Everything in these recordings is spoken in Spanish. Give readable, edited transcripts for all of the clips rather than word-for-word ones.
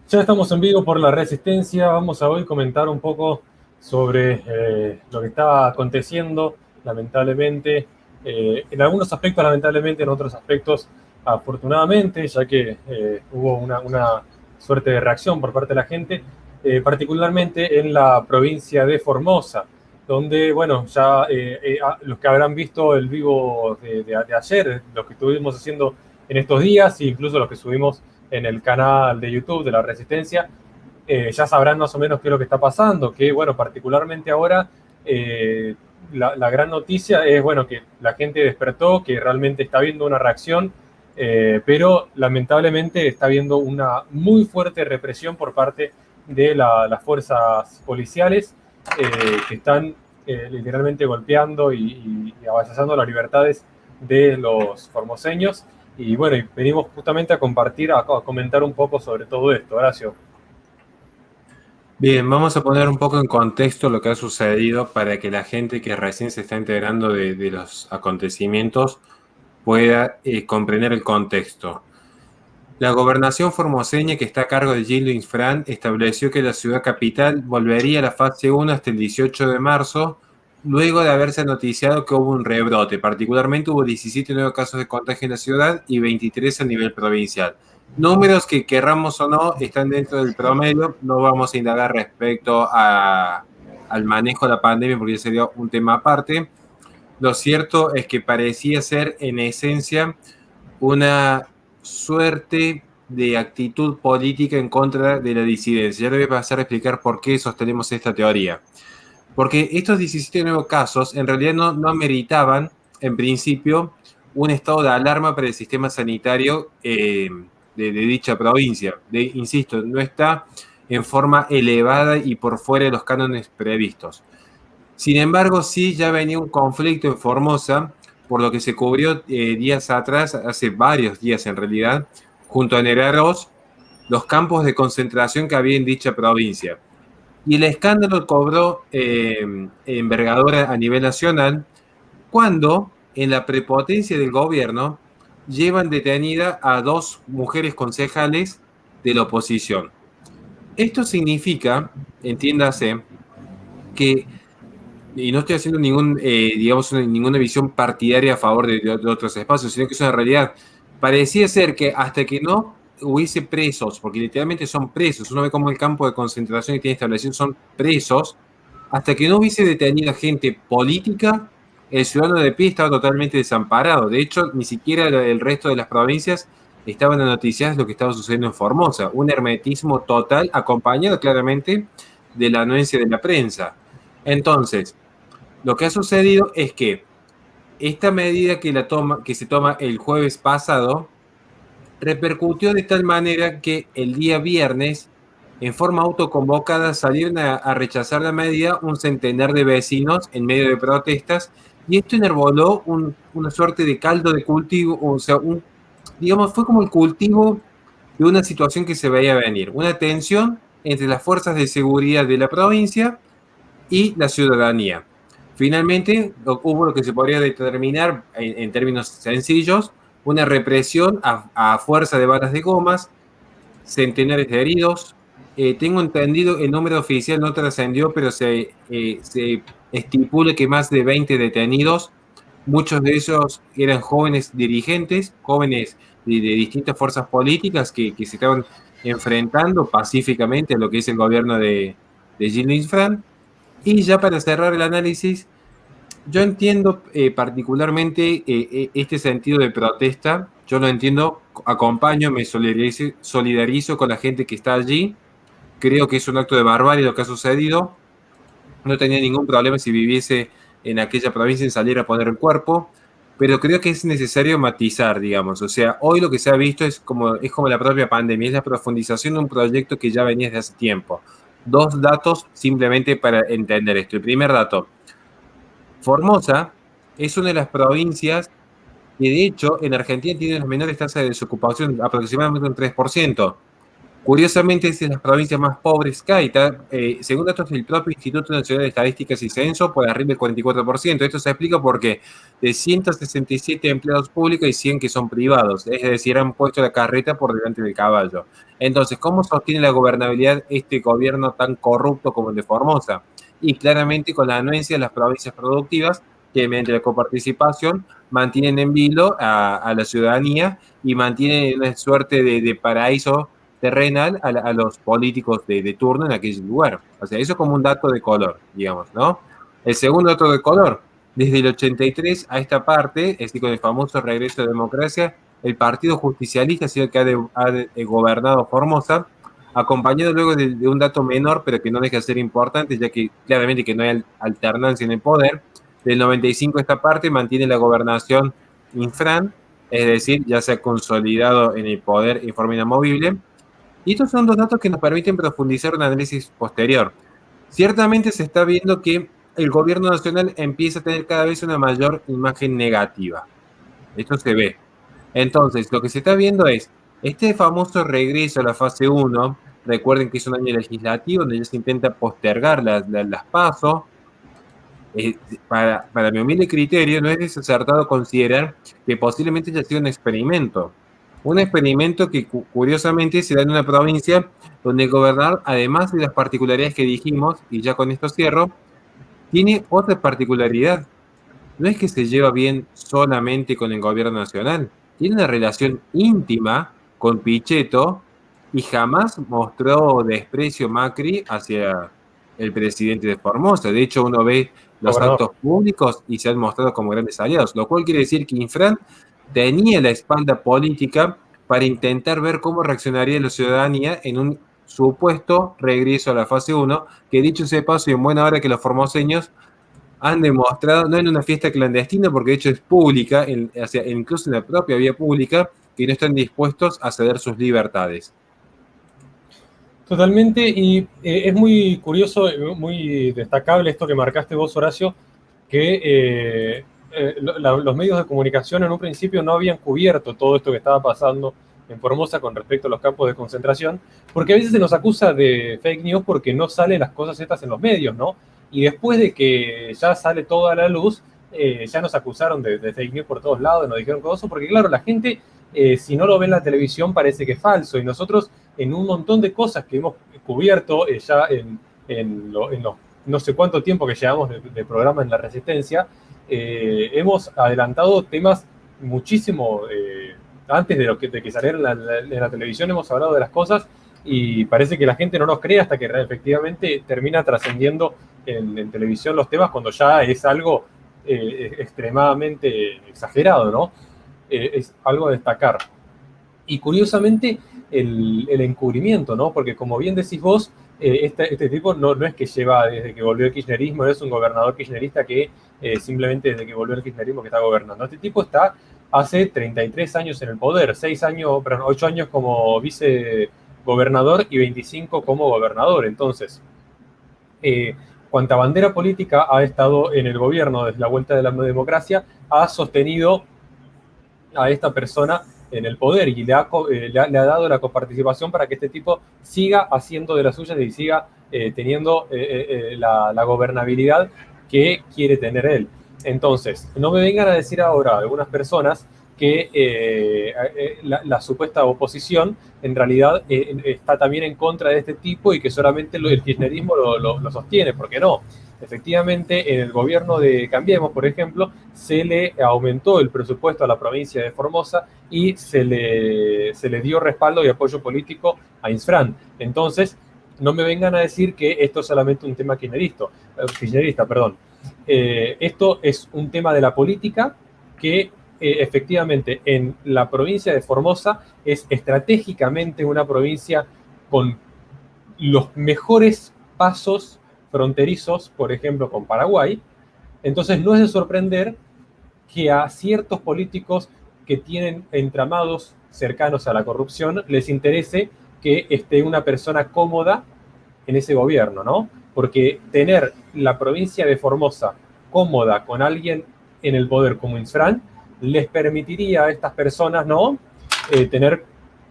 Ya estamos en vivo por La Resistencia. Vamos a hoy comentar un poco sobre lo que está aconteciendo, lamentablemente, en algunos aspectos lamentablemente, en otros aspectos afortunadamente, ya que hubo una suerte de reacción por parte de la gente, particularmente en la provincia de Formosa, donde, bueno, ya los que habrán visto el vivo de ayer, los que estuvimos haciendo en estos días, e incluso los que subimos en el canal de YouTube de La Resistencia, ya sabrán más o menos qué es lo que está pasando, que bueno, particularmente ahora la gran noticia es bueno que la gente despertó, que realmente está viendo una reacción, pero lamentablemente está viendo una muy fuerte represión por parte de las fuerzas policiales que están literalmente golpeando y avasallando las libertades de los formoseños. Y bueno, y venimos justamente a compartir, a comentar un poco sobre todo esto. Horacio. Bien, vamos a poner un poco en contexto lo que ha sucedido para que la gente que recién se está integrando de los acontecimientos pueda comprender el contexto. La gobernación formoseña, que está a cargo de Gildo Infran, estableció que la ciudad capital volvería a la fase 1 hasta el 18 de marzo, luego de haberse noticiado que hubo un rebrote. Particularmente hubo 17 nuevos casos de contagio en la ciudad y 23 a nivel provincial. Números que, querramos o no, están dentro del promedio. No vamos a indagar respecto al manejo de la pandemia porque ya sería un tema aparte. Lo cierto es que parecía ser, en esencia, una suerte de actitud política en contra de la disidencia. Ya le voy a pasar a explicar por qué sostenemos esta teoría. Porque estos 17 nuevos casos en realidad no ameritaban, en principio, un estado de alarma para el sistema sanitario de dicha provincia. Insisto, no está en forma elevada y por fuera de los cánones previstos. Sin embargo, sí ya venía un conflicto en Formosa, por lo que se cubrió días atrás, hace varios días en realidad, junto a Neraros, los campos de concentración que había en dicha provincia. Y el escándalo cobró envergadura a nivel nacional cuando, en la prepotencia del gobierno, llevan detenida a dos mujeres concejales de la oposición. Esto significa, entiéndase, que y no estoy haciendo ninguna visión partidaria a favor de otros espacios, sino que es una realidad. Parecía ser que hasta que no hubiese presos, porque literalmente son presos, uno ve como el campo de concentración que tiene establecido son presos, hasta que no hubiese detenida gente política, el ciudadano de pie estaba totalmente desamparado. De hecho, ni siquiera el resto de las provincias estaban en noticias de lo que estaba sucediendo en Formosa. Un hermetismo total, acompañado claramente de la anuencia de la prensa. Entonces, lo que ha sucedido es que esta medida que se toma el jueves pasado repercutió de tal manera que el día viernes, en forma autoconvocada, salieron a rechazar la medida un centenar de vecinos en medio de protestas, y esto enarboló una suerte de caldo de cultivo, o sea, digamos, fue como el cultivo de una situación que se veía venir, una tensión entre las fuerzas de seguridad de la provincia y la ciudadanía. Finalmente, hubo lo que se podría determinar en términos sencillos, una represión a fuerza de balas de gomas, centenares de heridos. Tengo entendido, el número oficial no trascendió, pero se estipula que más de 20 detenidos, muchos de ellos eran jóvenes dirigentes, jóvenes de distintas fuerzas políticas que se estaban enfrentando pacíficamente a lo que es el gobierno de Gilles Fran. Y ya para cerrar el análisis, yo entiendo particularmente este sentido de protesta, yo lo entiendo, acompaño, me solidarizo con la gente que está allí, creo que es un acto de barbarie lo que ha sucedido, no tenía ningún problema si viviese en aquella provincia en salir a poner el cuerpo, pero creo que es necesario matizar, digamos, o sea, hoy lo que se ha visto es como la propia pandemia, es la profundización de un proyecto que ya venía desde hace tiempo. Dos datos simplemente para entender esto. El primer dato, Formosa es una de las provincias que de hecho en Argentina tiene las menores tasas de desocupación, aproximadamente un 3%. Curiosamente, es de las provincias más pobres que hay. Según datos del propio Instituto Nacional de Estadísticas y Censo, por arriba del 44%. Esto se explica porque de 167 empleados públicos hay 100 que son privados, es decir, han puesto la carreta por delante del caballo. Entonces, ¿cómo sostiene la gobernabilidad este gobierno tan corrupto como el de Formosa? Y claramente con la anuencia de las provincias productivas, que mediante la coparticipación mantienen en vilo a la ciudadanía y mantienen una suerte de paraíso terrenal a los políticos de turno en aquel lugar. O sea, eso es como un dato de color, digamos, ¿no? El segundo dato de color, desde el 83 a esta parte, es decir, con el famoso regreso de democracia, el Partido Justicialista ha sido el que ha gobernado Formosa, acompañado luego de un dato menor, pero que no deja de ser importante, ya que claramente que no hay alternancia en el poder. Del 95 a esta parte mantiene la gobernación Infran, es decir, ya se ha consolidado en el poder en forma inamovible. Y estos son dos datos que nos permiten profundizar un análisis posterior. Ciertamente se está viendo que el gobierno nacional empieza a tener cada vez una mayor imagen negativa. Esto se ve. Entonces, lo que se está viendo es este famoso regreso a la fase 1. Recuerden que es un año legislativo donde ya se intenta postergar las PASO. Para mi humilde criterio, no es desacertado considerar que posiblemente haya sido un experimento. Un experimento que curiosamente se da en una provincia donde el gobernador, además de las particularidades que dijimos, y ya con esto cierro, tiene otra particularidad. No es que se lleva bien solamente con el gobierno nacional, tiene una relación íntima con Pichetto y jamás mostró desprecio Macri hacia el presidente de Formosa. De hecho, uno ve los Gobernador. actos públicos y se han mostrado como grandes aliados, lo cual quiere decir que Infran tenía la espalda política para intentar ver cómo reaccionaría la ciudadanía en un supuesto regreso a la fase 1, que dicho sea de paso y en buena hora que los formoseños han demostrado, no en una fiesta clandestina, porque de hecho es pública, o sea, incluso en la propia vía pública, que no están dispuestos a ceder sus libertades. Totalmente, y es muy curioso, muy destacable esto que marcaste vos, Horacio, que los medios de comunicación en un principio no habían cubierto todo esto que estaba pasando en Formosa con respecto a los campos de concentración, porque a veces se nos acusa de fake news porque no salen las cosas estas en los medios, ¿no? Y después de que ya sale toda la luz, ya nos acusaron de fake news por todos lados, nos dijeron cosas, porque claro, la gente, si no lo ve en la televisión, parece que es falso, y nosotros en un montón de cosas que hemos cubierto ya en los no sé cuánto tiempo que llevamos de programa en La Resistencia, hemos adelantado temas muchísimo antes de que saliera en la televisión, hemos hablado de las cosas y parece que la gente no nos cree hasta que efectivamente termina trascendiendo en televisión los temas cuando ya es algo extremadamente exagerado, ¿no? Es algo a destacar. Y curiosamente, el encubrimiento, ¿no? Porque como bien decís vos, este tipo no es que lleva desde que volvió el kirchnerismo, no es un gobernador kirchnerista que simplemente desde que volvió el kirchnerismo que está gobernando. Este tipo está hace 33 años en el poder, 8 años como vicegobernador y 25 como gobernador. Entonces, cuanta bandera política ha estado en el gobierno desde la vuelta de la democracia, ha sostenido a esta persona en el poder y le ha dado la coparticipación para que este tipo siga haciendo de las suyas y siga teniendo la gobernabilidad que quiere tener él. Entonces, no me vengan a decir ahora algunas personas que la supuesta oposición en realidad está también en contra de este tipo y que solamente el kirchnerismo lo sostiene, porque no. Efectivamente, en el gobierno de Cambiemos, por ejemplo, se le aumentó el presupuesto a la provincia de Formosa y se le dio respaldo y apoyo político a Infran. Entonces, no me vengan a decir que esto es solamente un tema kirchnerista, perdón. Esto es un tema de la política que efectivamente en la provincia de Formosa es estratégicamente una provincia con los mejores pasos fronterizos, por ejemplo, con Paraguay. Entonces no es de sorprender que a ciertos políticos que tienen entramados cercanos a la corrupción les interese que esté una persona cómoda en ese gobierno, ¿no? Porque tener la provincia de Formosa cómoda con alguien en el poder como Infran les permitiría a estas personas, ¿no? Tener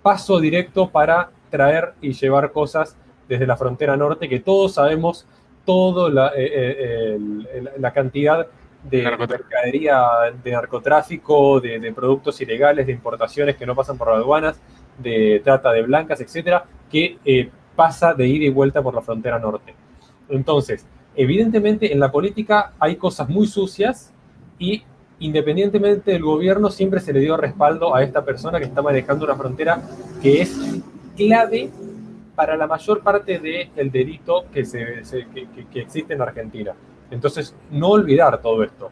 paso directo para traer y llevar cosas desde la frontera norte, que todos sabemos toda la cantidad de mercadería, de narcotráfico, de productos ilegales, de importaciones que no pasan por las aduanas, de trata de blancas, etcétera, que pasa de ida y vuelta por la frontera norte. Entonces, evidentemente en la política hay cosas muy sucias y independientemente del gobierno siempre se le dio respaldo a esta persona que está manejando una frontera que es clave para la mayor parte del delito que existe en Argentina. Entonces, no olvidar todo esto.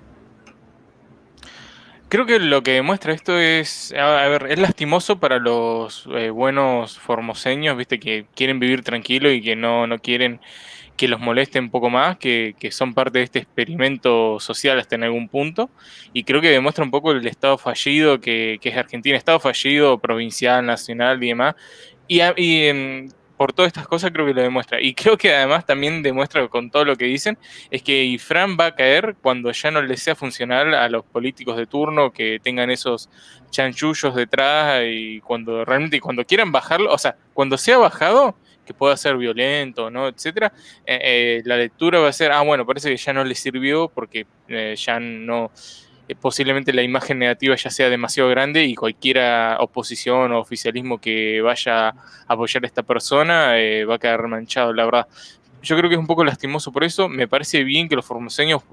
Creo que lo que demuestra esto es, a ver, es lastimoso para los buenos formoseños, viste, que quieren vivir tranquilo y que no quieren que los moleste un poco más, que son parte de este experimento social hasta en algún punto, y creo que demuestra un poco el estado fallido que es Argentina, estado fallido, provincial, nacional y demás, por todas estas cosas creo que lo demuestra, y creo que además también demuestra con todo lo que dicen, es que Ifrán va a caer cuando ya no le sea funcional a los políticos de turno que tengan esos chanchullos detrás, y cuando realmente, cuando quieran bajarlo, o sea, cuando sea bajado, que pueda ser violento, ¿no? Etcétera, la lectura va a ser, bueno, parece que ya no le sirvió porque ya no, posiblemente la imagen negativa ya sea demasiado grande y cualquiera oposición o oficialismo que vaya a apoyar a esta persona va a quedar manchado, la verdad. Yo creo que es un poco lastimoso por eso. Me parece bien que los formoseños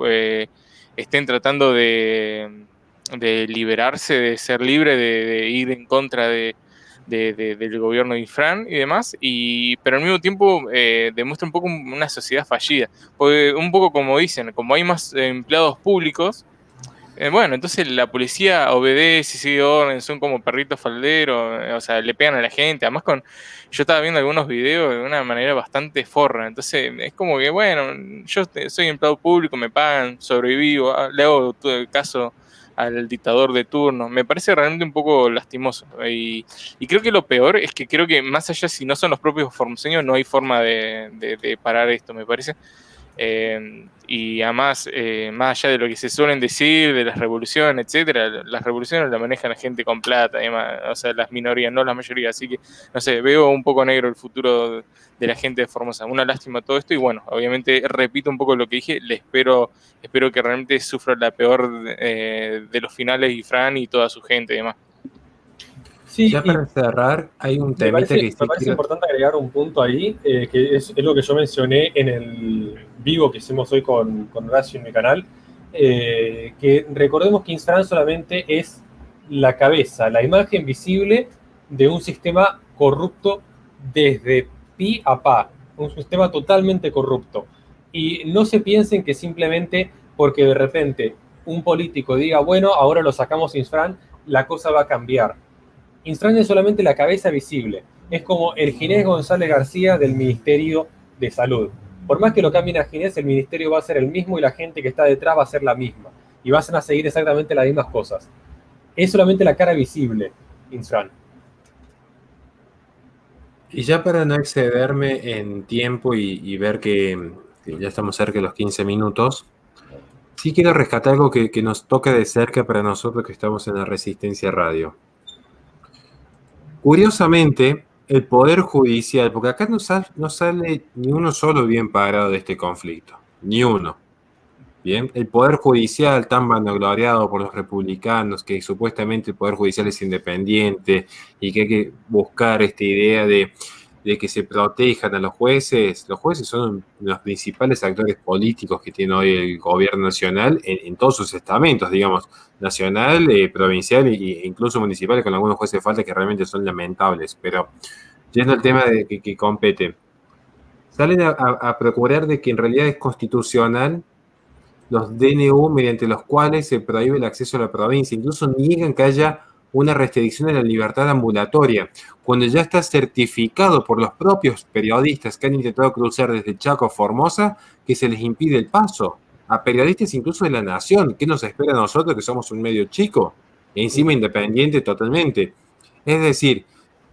estén tratando de liberarse, de ser libre, de ir en contra del gobierno de Ifrán y demás, pero al mismo tiempo demuestra un poco una sociedad fallida, porque un poco como dicen, como hay más empleados públicos, bueno, entonces la policía obedece, sigue orden, son como perritos falderos, o sea, le pegan a la gente, además yo estaba viendo algunos videos de una manera bastante forra, entonces es como que, bueno, yo soy empleado público, me pagan, sobrevivo, le hago todo el caso al dictador de turno, me parece realmente un poco lastimoso, y creo que lo peor es que creo que más allá, si no son los propios formoseños, no hay forma de parar esto, me parece. Y además, más allá de lo que se suelen decir de las revoluciones, etcétera, las revoluciones las maneja la gente con plata, además, o sea, las minorías, no la mayoría, así que, no sé, veo un poco negro el futuro de la gente de Formosa. Una lástima todo esto, y bueno, obviamente repito un poco lo que dije, espero que realmente sufra la peor de los finales Ifrán y toda su gente y demás. Sí, ya para cerrar, hay un temita que me parece importante agregar un punto ahí, que es lo que yo mencioné en el vivo que hicimos hoy con Horacio en mi canal, que recordemos que Instagram solamente es la cabeza, la imagen visible de un sistema corrupto desde pi a pa, un sistema totalmente corrupto. Y no se piensen que simplemente porque de repente un político diga, bueno, ahora lo sacamos Instagram, la cosa va a cambiar. Instagram es solamente la cabeza visible. Es como el Ginés González García del Ministerio de Salud. Por más que lo cambien a Ginés, el ministerio va a ser el mismo y la gente que está detrás va a ser la misma. Y van a seguir exactamente las mismas cosas. Es solamente la cara visible, Instagram. Y ya para no excederme en tiempo y ver que ya estamos cerca de los 15 minutos, sí quiero rescatar algo que nos toca de cerca para nosotros que estamos en la Resistencia Radio. Curiosamente, el Poder Judicial, porque acá no sale ni uno solo bien parado de este conflicto, ni uno. Bien, el Poder Judicial tan vanagloriado por los republicanos, que supuestamente el Poder Judicial es independiente y que hay que buscar esta idea de que se protejan a los jueces. Los jueces son los principales actores políticos que tiene hoy el gobierno nacional en todos sus estamentos, digamos, nacional, provincial e incluso municipal, con algunos jueces de falta que realmente son lamentables. Pero yendo al tema de que compete, salen a procurar de que en realidad es constitucional los DNU mediante los cuales se prohíbe el acceso a la provincia, incluso niegan que haya una restricción de la libertad ambulatoria, cuando ya está certificado por los propios periodistas que han intentado cruzar desde Chaco a Formosa, que se les impide el paso, a periodistas incluso de La Nación. ¿Qué nos espera a nosotros que somos un medio chico? E encima independiente totalmente. Es decir,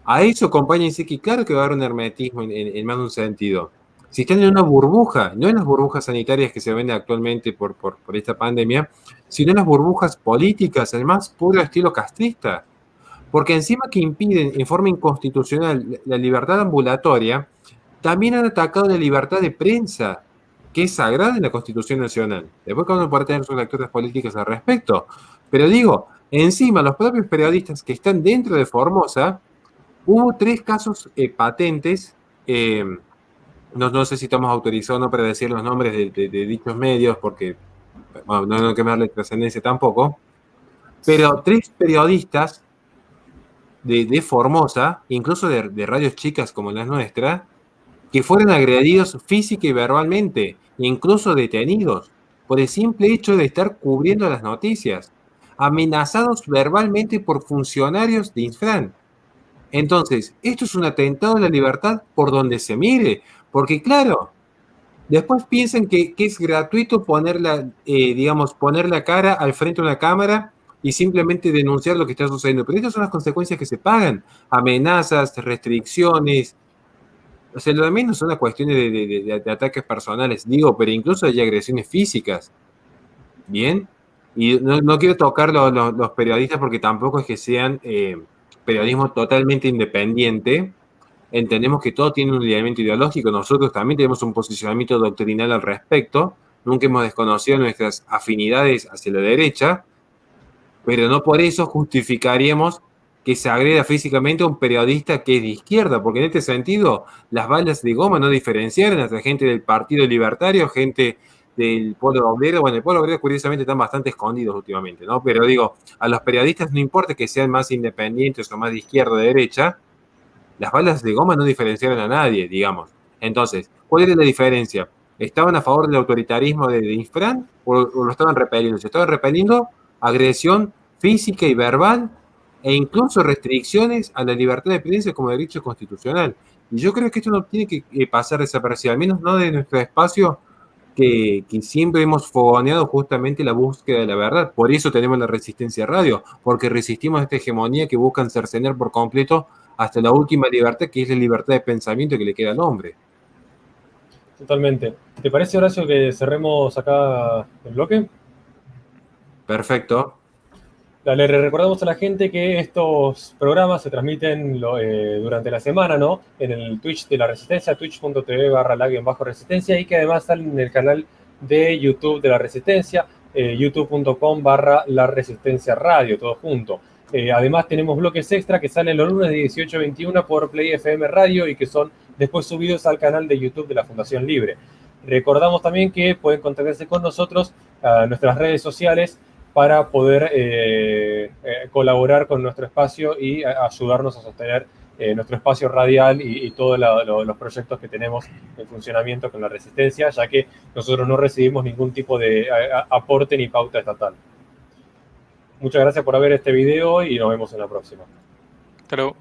a eso acompáñense que claro que va a haber un hermetismo en más de un sentido. Si están en una burbuja, no en las burbujas sanitarias que se ven actualmente por esta pandemia, sino en las burbujas políticas, el más puro estilo castrista. Porque encima que impiden en forma inconstitucional la libertad ambulatoria, también han atacado la libertad de prensa, que es sagrada en la Constitución Nacional. Después cada uno puede tener sus lecturas políticas al respecto. Pero digo, encima los propios periodistas que están dentro de Formosa, hubo 3 casos patentes, no sé si estamos autorizados o no para decir los nombres de dichos medios, porque bueno, no hay que darle trascendencia tampoco, pero 3 periodistas de Formosa, incluso de radios chicas como la nuestra, que fueron agredidos física y verbalmente, incluso detenidos, por el simple hecho de estar cubriendo las noticias, amenazados verbalmente por funcionarios de Infran. Entonces, esto es un atentado a la libertad por donde se mire, porque claro, después piensan que es gratuito poner la cara al frente de una cámara y simplemente denunciar lo que está sucediendo. Pero estas son las consecuencias que se pagan. Amenazas, restricciones. O sea, lo de menos son las cuestiones de ataques personales, digo, pero incluso hay agresiones físicas. ¿Bien? Y no quiero tocar los periodistas porque tampoco es que sean periodismo totalmente independiente. Entendemos que todo tiene un lineamiento ideológico, nosotros también tenemos un posicionamiento doctrinal al respecto, nunca hemos desconocido nuestras afinidades hacia la derecha, pero no por eso justificaríamos que se agreda físicamente a un periodista que es de izquierda, porque en este sentido las balas de goma no diferenciaron entre gente del Partido Libertario, gente del Polo Obrero. Bueno, el Polo Obrero curiosamente están bastante escondidos últimamente, ¿no? Pero digo, a los periodistas no importa que sean más independientes o más de izquierda o de derecha, las balas de goma no diferenciaron a nadie, digamos. Entonces, ¿cuál era la diferencia? ¿Estaban a favor del autoritarismo de Infran o lo estaban repeliendo? Se estaban repeliendo agresión física y verbal e incluso restricciones a la libertad de prensa como derecho constitucional. Y yo creo que esto no tiene que pasar desapercibido, al menos no de nuestro espacio que siempre hemos fogoneado justamente la búsqueda de la verdad. Por eso tenemos la Resistencia Radio, porque resistimos a esta hegemonía que buscan cercenar por completo hasta la última libertad, que es la libertad de pensamiento que le queda al hombre. Totalmente. ¿Te parece, Horacio, que cerremos acá el bloque? Perfecto. Dale, le recordamos a la gente que estos programas se transmiten durante la semana, ¿no? En el Twitch de la Resistencia, twitch.tv/la-resistencia, y que además salen en el canal de YouTube de la Resistencia, youtube.com/la Resistencia Radio, todo junto. Además tenemos bloques extra que salen los lunes de 18 a 21 por Play FM Radio y que son después subidos al canal de YouTube de la Fundación Libre. Recordamos también que pueden contactarse con nosotros a nuestras redes sociales para poder colaborar con nuestro espacio y ayudarnos a sostener nuestro espacio radial y todos los proyectos que tenemos en funcionamiento con la Resistencia, ya que nosotros no recibimos ningún tipo de aporte ni pauta estatal. Muchas gracias por ver este video y nos vemos en la próxima. Hasta luego.